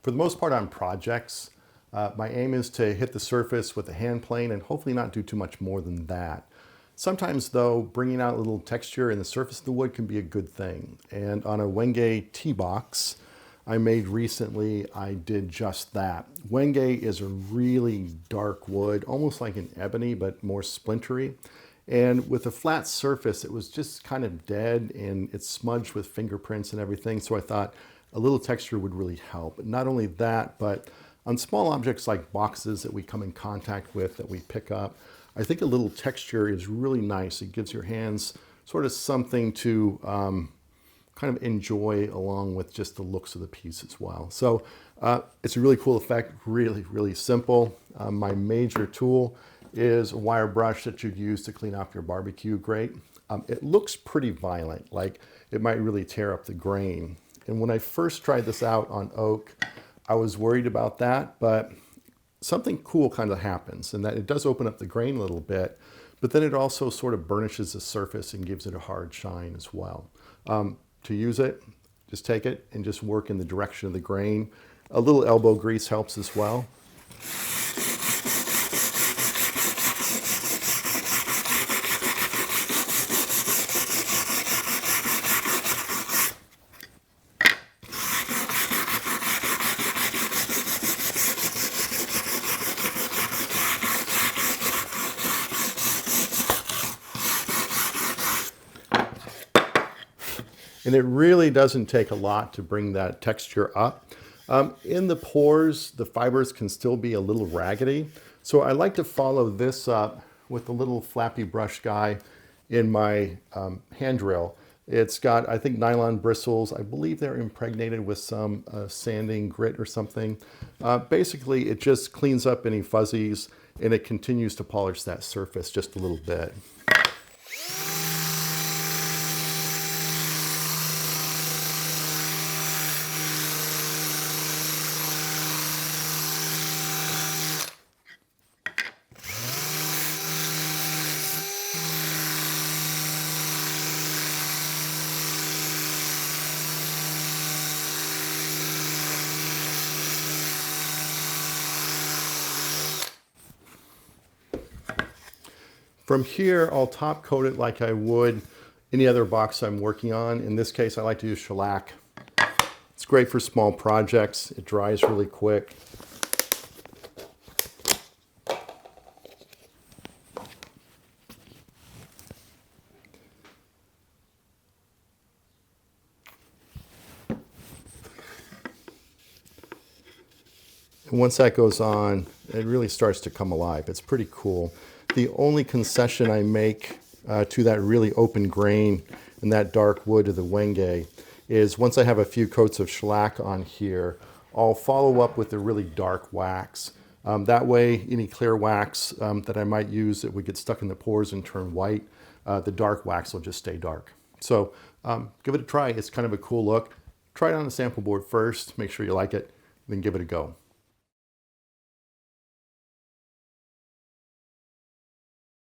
For the most part on projects, my aim is to hit the surface with a hand plane and hopefully not do too much more than that. Sometimes though, bringing out a little texture in the surface of the wood can be a good thing. And on a Wenge tea box I made recently, I did just that. Wenge is a really dark wood, almost like an ebony, but more splintery. And with a flat surface, it was just kind of dead and it's smudged with fingerprints and everything. So I thought a little texture would really help. Not only that, but on small objects like boxes that we come in contact with, that we pick up, I think a little texture is really nice. It gives your hands sort of something to kind of enjoy along with just the looks of the piece as well. So it's a really cool effect, really, really simple. My major tool is a wire brush that you'd use to clean off your barbecue grate. It looks pretty violent, like it might really tear up the grain. And when I first tried this out on oak, I was worried about that, but something cool kind of happens in that it does open up the grain a little bit, but then it also sort of burnishes the surface and gives it a hard shine as well. To use it, just take it and just work in the direction of the grain. A little elbow grease helps as well. And it really doesn't take a lot to bring that texture up. In the pores, the fibers can still be a little raggedy. So I like to follow this up with the little flappy brush guy in my hand drill. It's got, I think, nylon bristles. I believe they're impregnated with some sanding grit or something. Basically, it just cleans up any fuzzies and it continues to polish that surface just a little bit. From here, I'll top coat it like I would any other box I'm working on. In this case, I like to use shellac. It's great for small projects. It dries really quick. And once that goes on, it really starts to come alive. It's pretty cool. The only concession I make to that really open grain and that dark wood of the Wenge is once I have a few coats of shellac on here, I'll follow up with a really dark wax. That way, any clear wax that I might use that would get stuck in the pores and turn white, the dark wax will just stay dark. So give it a try. It's kind of a cool look. Try it on the sample board first, make sure you like it, then give it a go.